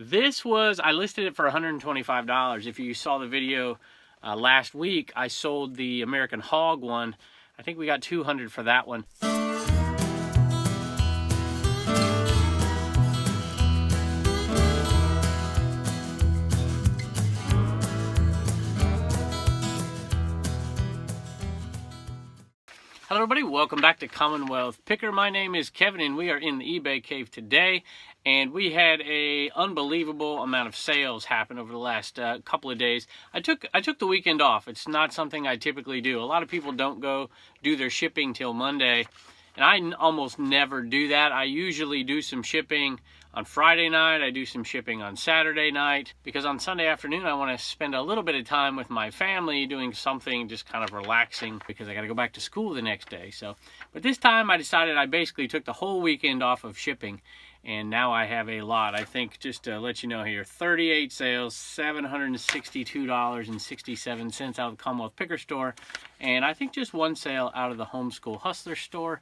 This was, I listed it for $125. If you saw the video last week, I sold the American Hog one. I think we got $200 for that one. Hello everybody, welcome back to Commonwealth Picker. My name is Kevin and we are in the eBay cave today, and we had a unbelievable amount of sales happen over the last couple of days. I took the weekend off. It's not something I typically do. A lot of people don't go do their shipping till Monday, and I almost never do that. I usually do some shipping on Friday night. I do some shipping on Saturday night, because on Sunday afternoon I want to spend a little bit of time with my family doing something just kind of relaxing, because I got to go back to school the next day. But this time I decided I basically took the whole weekend off of shipping, and now I have a lot. I think, just to let you know here, 38 sales, $762.67 out of the Commonwealth Picker store, and I think just one sale out of the Homeschool Hustler store.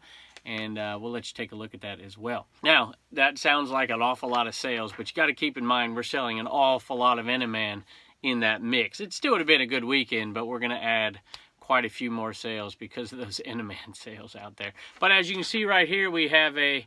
And we'll let you take a look at that as well. Now, that sounds like an awful lot of sales, but you got to keep in mind we're selling an awful lot of Eneman in that mix. It still would have been a good weekend, but we're going to add quite a few more sales because of those Eneman sales out there. But as you can see right here, we have a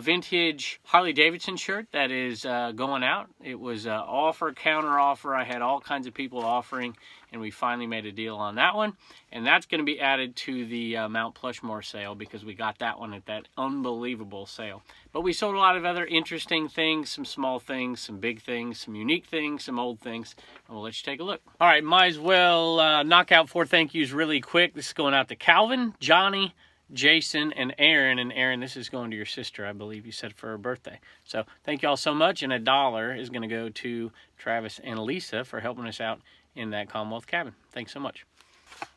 vintage Harley Davidson shirt that is going out. It was offer, counter offer. I had all kinds of people offering, and we finally made a deal on that one. And that's going to be added to the Mount Plushmore sale, because we got that one at that unbelievable sale. But we sold a lot of other interesting things, some small things, some big things, some unique things, some old things. And we'll let you take a look. All right, might as well knock out 4 thank yous really quick. This is going out to Calvin, Johnny, Jason, and Aaron, this is going to your sister, I believe you said, for her birthday. So thank you all so much, and $1 is going to go to Travis and Lisa for helping us out in that Commonwealth cabin. Thanks so much.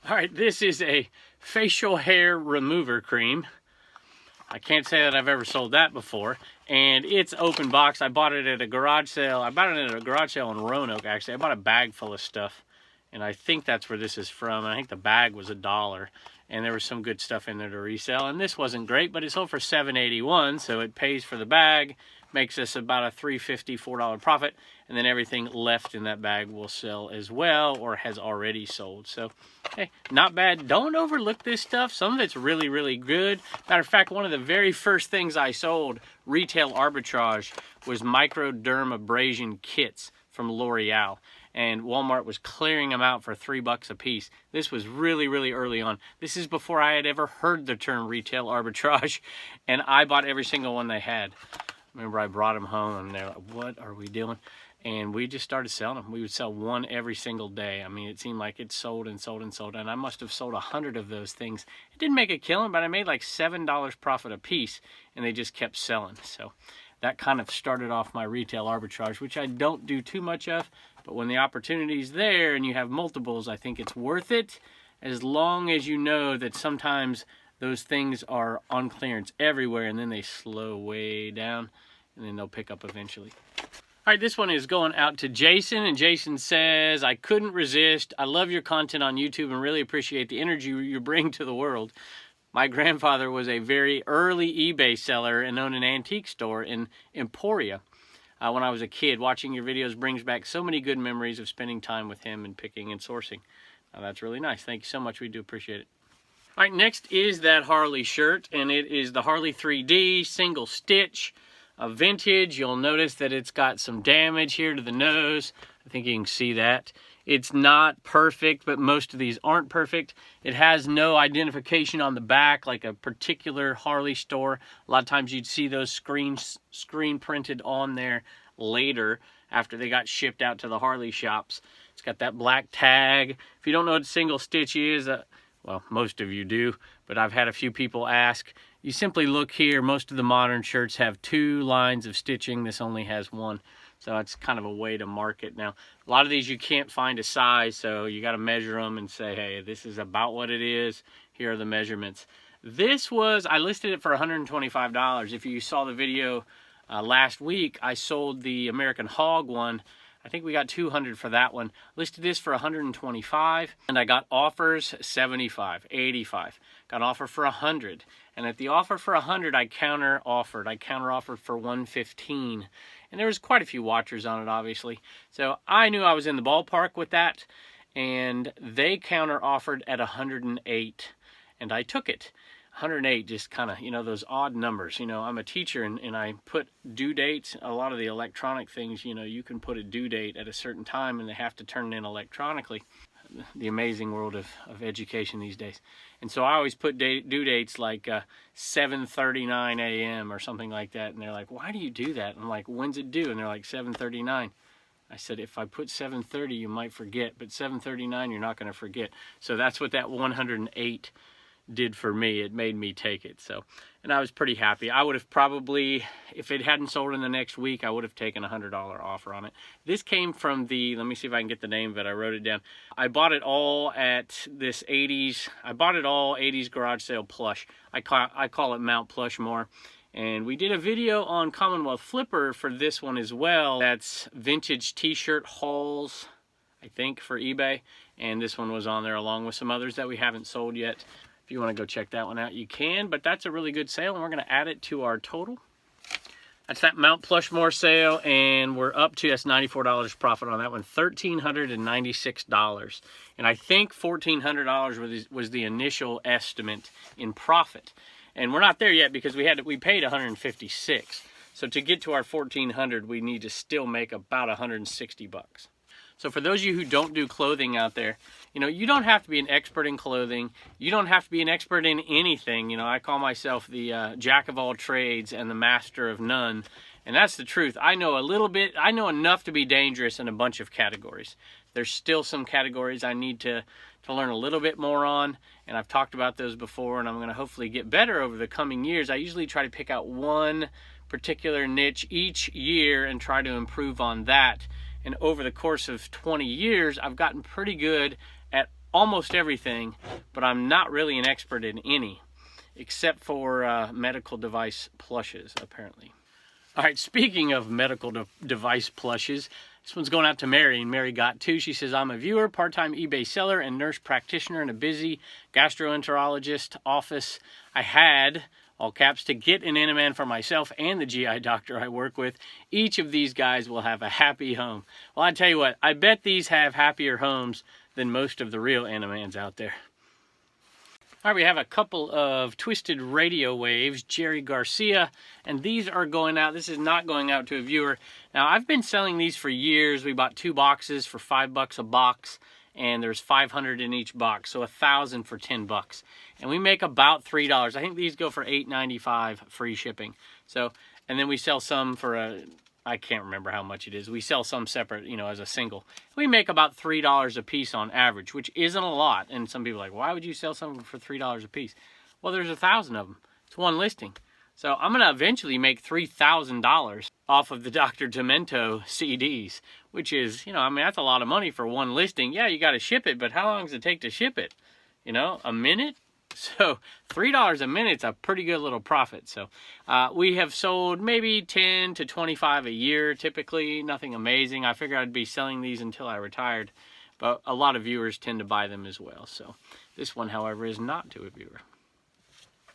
All right, this is a facial hair remover cream. I can't say that I've ever sold that before, and it's open box. I bought it at a garage sale. I bought it at a garage sale in Roanoke, actually. I bought a bag full of stuff, and I think that's where this is from. I think the bag was $1. And there was some good stuff in there to resell. And this wasn't great, but it sold for $7.81, so it pays for the bag, makes us about a $3.50, $4 profit, and then everything left in that bag will sell as well, or has already sold. So, hey, not bad. Don't overlook this stuff. Some of it's really, really good. Matter of fact, one of the very first things I sold, retail arbitrage, was microdermabrasion kits from L'Oreal. And Walmart was clearing them out for $3 a piece. This was really, really early on. This is before I had ever heard the term retail arbitrage, and I bought every single one they had. Remember, I brought them home, and they're like, what are we doing? And we just started selling them. We would sell one every single day. I mean, it seemed like it sold and sold and sold, and I must have sold 100 of those things. It didn't make a killing, but I made like $7 profit a piece, and they just kept selling. So that kind of started off my retail arbitrage, which I don't do too much of. But when the opportunity's there and you have multiples, I think it's worth it, as long as you know that sometimes those things are on clearance everywhere, and then they slow way down, and then they'll pick up eventually. All right, this one is going out to Jason, and Jason says, I couldn't resist. I love your content on YouTube and really appreciate the energy you bring to the world. My grandfather was a very early eBay seller and owned an antique store in Emporia. When I was a kid, watching your videos brings back so many good memories of spending time with him and picking and sourcing. Now, that's really nice. Thank you so much. We do appreciate it. All right, next is that Harley shirt, and it is the Harley 3D single stitch, vintage. You'll notice that it's got some damage here to the nose. I think you can see that. It's not perfect, but most of these aren't perfect. It has no identification on the back like a particular Harley store. A lot of times you'd see those screen printed on there later after they got shipped out to the Harley shops. It's got that black tag. If you don't know what single stitch is, well, most of you do, but I've had a few people ask. You simply look here. Most of the modern shirts have 2 lines of stitching. This only has 1. So it's kind of a way to mark it. Now, a lot of these you can't find a size, so you got to measure them and say, hey, this is about what it is. Here are the measurements. This was, I listed it for $125. If you saw the video last week, I sold the American Hog one. I think we got $200 for that one. Listed this for $125, and I got offers $75, $85. Got an offer for $100, and at the offer for $100, I counter offered for $115, And there was quite a few watchers on it, obviously. So I knew I was in the ballpark with that, and they counter offered at 108, and I took it. 108, just kind of, you know, those odd numbers. You know, I'm a teacher, and I put due dates. A lot of the electronic things, you know, you can put a due date at a certain time and they have to turn it in electronically. The amazing world of education these days. And so I always put due dates like 7:39 a.m. or something like that. And they're like, why do you do that? And I'm like, when's it due? And they're like, 7:39. I said, if I put 7:30, you might forget, but 7:39, you're not going to forget. So that's what that 108 did for me. It made me take it. So, and I was pretty happy. I would have probably, if it hadn't sold in the next week, I would have taken a $100 offer on it. This came from the, let me see if I can get the name of it. I wrote it down. I bought it all at this 80s. I bought it all 80s garage sale plush. I call it Mount Plushmore. And we did a video on Commonwealth Flipper for this one as well. That's vintage t-shirt hauls, I think, for eBay. And this one was on there along with some others that we haven't sold yet. If you want to go check that one out, you can, but that's a really good sale, and we're going to add it to our total. That's that Mount Plushmore sale, and we're up to, that's $94 profit on that one, $1,396. And I think $1,400 was the initial estimate in profit. And we're not there yet because we paid $156. So to get to our $1,400, we need to still make about $160. So for those of you who don't do clothing out there, you know, you don't have to be an expert in clothing. You don't have to be an expert in anything. You know, I call myself the jack of all trades and the master of none. And that's the truth. I know a little bit. I know enough to be dangerous in a bunch of categories. There's still some categories I need to learn a little bit more on. And I've talked about those before, and I'm going to hopefully get better over the coming years. I usually try to pick out one particular niche each year and try to improve on that. And over the course of 20 years, I've gotten pretty good at almost everything, but I'm not really an expert in any, except for medical device plushes, apparently. All right, speaking of medical device plushes, this one's going out to Mary, and Mary got two. She says, I'm a viewer, part-time eBay seller, and nurse practitioner in a busy gastroenterologist office. I had, all caps, to get an Eneman for myself and the GI doctor I work with. Each of these guys will have a happy home. Well, I tell you what, I bet these have happier homes than most of the real Enemans out there. All right, we have a couple of twisted radio waves, Jerry Garcia, and these are going out. This is not going out to a viewer. Now, I've been selling these for years. We bought 2 boxes for $5 a box, and there's 500 in each box, so 1,000 for $10. And we make about $3. I think these go for $8.95 free shipping. So, and then we sell some for I can't remember how much it is. We sell some separate, you know, as a single. We make about $3 a piece on average, which isn't a lot. And some people are like, why would you sell something for $3 a piece? Well, there's 1,000 of them. It's one listing. So I'm going to eventually make $3,000 off of the Dr. Demento CDs, which is, you know, I mean, that's a lot of money for one listing. Yeah, you got to ship it, but how long does it take to ship it? You know, a minute? So $3 a minute's a pretty good little profit. So we have sold maybe 10 to 25 a year, typically. Nothing amazing. I figured I'd be selling these until I retired, but a lot of viewers tend to buy them as well. So this one, however, is not to a viewer.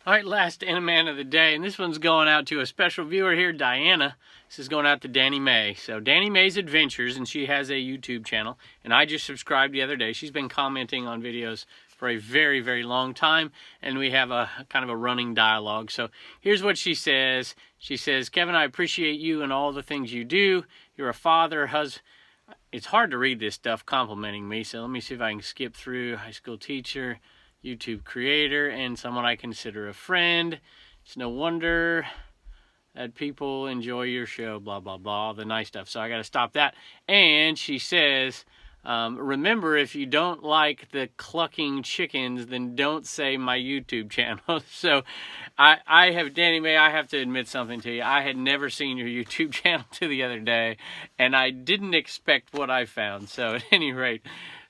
All right, last Eneman of the day, and this one's going out to a special viewer here, Diana. This is going out to Danny May. So Danny May's Adventures, and she has a YouTube channel, and I just subscribed the other day. She's been commenting on videos for a very, very long time, and we have a kind of a running dialogue. So here's what she says. She says, Kevin, I appreciate you and all the things you do. You're a father, husband. It's hard to read this stuff complimenting me, so let me see if I can skip through. High school teacher, YouTube creator, and someone I consider a friend. It's no wonder that people enjoy your show, blah, blah, blah, the nice stuff. So I got to stop that. And she says, remember, if you don't like the clucking chickens, then don't say my YouTube channel. So I have, Danny May, I have to admit something to you. I had never seen your YouTube channel till the other day, and I didn't expect what I found. So at any rate,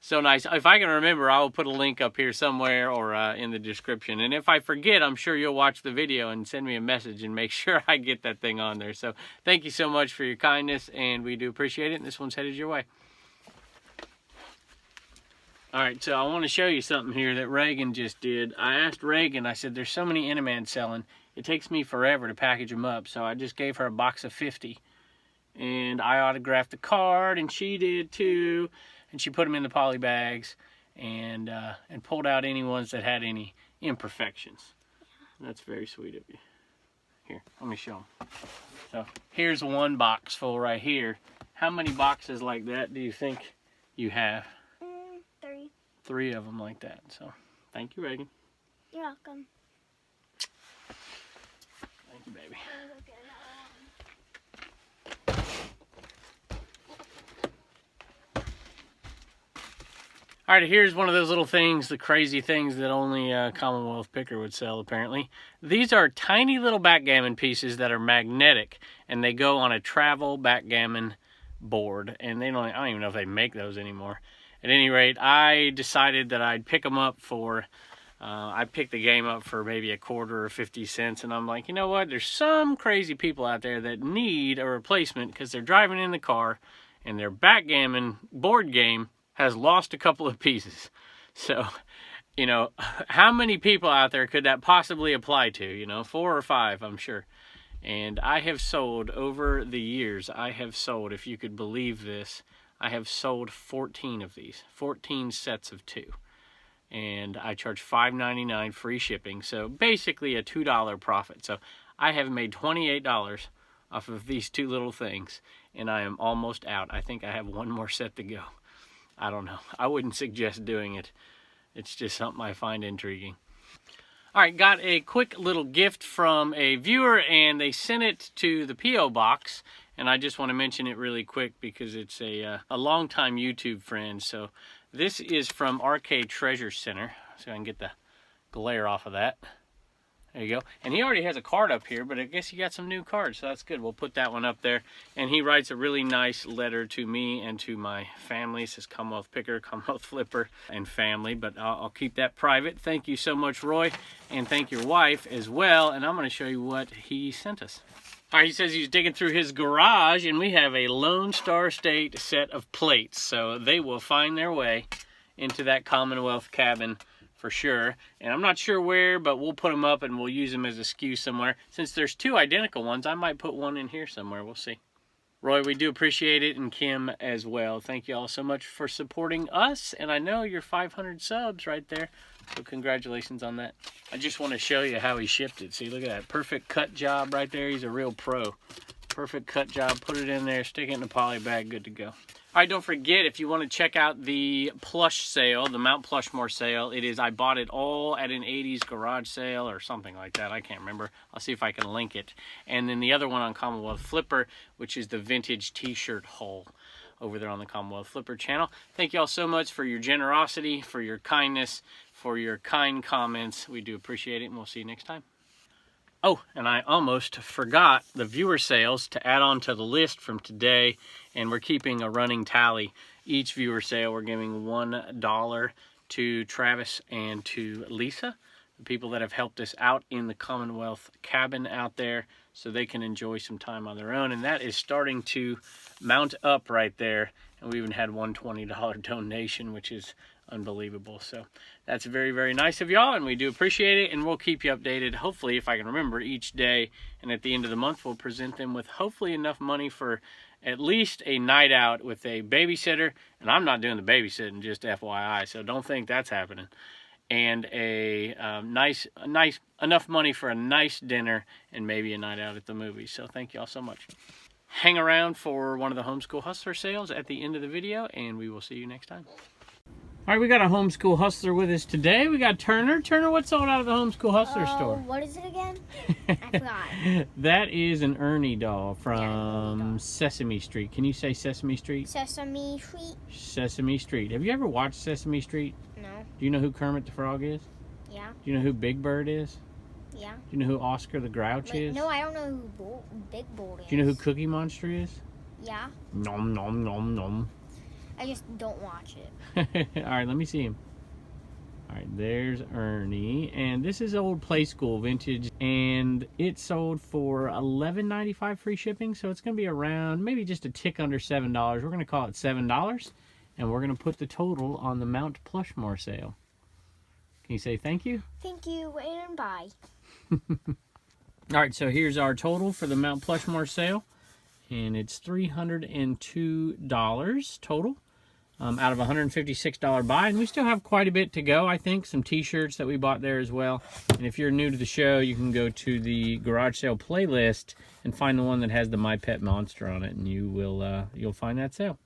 so nice. If I can remember, I will put a link up here somewhere or in the description. And if I forget, I'm sure you'll watch the video and send me a message and make sure I get that thing on there. So thank you so much for your kindness, and we do appreciate it. And this one's headed your way. All right, so I want to show you something here that Reagan just did. I asked Reagan, I said, there's so many Eneman selling. It takes me forever to package them up. So I just gave her a box of 50. and I autographed the card, and she did too, and she put them in the poly bags, and pulled out any ones that had any imperfections. That's very sweet of you. Here, let me show them. So here's one box full right here. How many boxes like that do you think you have? 3. 3 of them like that. So thank you, Reagan. You're welcome. Thank you, baby. All right, here's one of those little things, the crazy things that only Commonwealth Picker would sell, apparently. These are tiny little backgammon pieces that are magnetic, and they go on a travel backgammon board. And I don't even know if they make those anymore. At any rate, I decided that I'd pick them up for, I picked the game up for maybe a quarter or 50 cents. And I'm like, you know what? There's some crazy people out there that need a replacement because they're driving in the car and their backgammon board game has lost a couple of pieces. So, you know, how many people out there could that possibly apply to? You know, 4 or 5, I'm sure. And I have sold, over the years, if you could believe this, I have sold 14 of these, 14 sets of 2. And I charge $5.99 free shipping, so basically a $2 profit. So I have made $28 off of these 2 little things, and I am almost out. I think I have 1 more set to go. I don't know. I wouldn't suggest doing it. It's just something I find intriguing. All right, got a quick little gift from a viewer, and they sent it to the P.O. box. And I just want to mention it really quick because it's a longtime YouTube friend. So this is from Arcade Treasure Center. So I can get the glare off of that. There you go. And he already has a card up here, but I guess he got some new cards, so that's good. We'll put that one up there. And he writes a really nice letter to me and to my family. It says Commonwealth Picker, Commonwealth Flipper, and family, but I'll keep that private. Thank you so much, Roy, and thank your wife as well. And I'm going to show you what he sent us. All right, he says he's digging through his garage, and we have a Lone Star State set of plates. So they will find their way into that Commonwealth cabin for sure. And I'm not sure where, but we'll put them up and we'll use them as a SKU somewhere. Since there's 2 identical ones, I might put one in here somewhere. We'll see. Roy, we do appreciate it, and Kim as well. Thank you all so much for supporting us. And I know you're 500 subs right there, so congratulations on that. I just want to show you how he shipped it. See, look at that. Perfect cut job right there. He's a real pro. Perfect cut job. Put it in there, stick it in a poly bag, good to go. All right, don't forget, if you want to check out the plush sale, the Mount Plushmore sale, I bought it all at an 80s garage sale or something like that. I can't remember. I'll see if I can link it. And then the other one on Commonwealth Flipper, which is the vintage t-shirt haul over there on the Commonwealth Flipper channel. Thank you all so much for your generosity, for your kindness, for your kind comments. We do appreciate it, and we'll see you next time. Oh, and I almost forgot the viewer sales to add on to the list from today, and we're keeping a running tally. Each viewer sale, we're giving $1 to Travis and to Lisa, the people that have helped us out in the Commonwealth cabin out there, so they can enjoy some time on their own. And that is starting to mount up right there. And we even had one $20 donation, which is unbelievable. So that's very, very nice of y'all, and we do appreciate it, and we'll keep you updated, hopefully, if I can remember, each day. And at the end of the month, we'll present them with hopefully enough money for at least a night out with a babysitter. And I'm not doing the babysitting, just FYI, so don't think that's happening. And a enough money for a nice dinner and maybe a night out at the movies. So thank you all so much. Hang around for one of the Homeschool Hustler sales at the end of the video, and we will see you next time. All right, we got a Homeschool Hustler with us today. We got Turner. Turner, what's sold out of the Homeschool Hustler store? What is it again? I forgot. That is an Ernie doll from Sesame Street. Can you say Sesame Street? Sesame Street? Sesame Street. Have you ever watched Sesame Street? No. Do you know who Kermit the Frog is? Yeah. Do you know who Big Bird is? Yeah. Do you know who Oscar the Grouch is? No, I don't know who Big Bird is. Do you know who Cookie Monster is? Yeah. Nom, nom, nom, nom. I just don't watch it. All right, let me see him. All right, there's Ernie. And this is old Play School vintage. And it sold for $11.95 free shipping. So it's going to be around maybe just a tick under $7. We're going to call it $7. And we're going to put the total on the Mount Plushmore sale. Can you say thank you? Thank you and bye. All right, so here's our total for the Mount Plushmore sale. and it's $302 total. Out of a $156 buy, and we still have quite a bit to go. I think some t-shirts that we bought there as well. And if you're new to the show, you can go to the garage sale playlist and find the one that has the My Pet Monster on it, and you'll find that sale.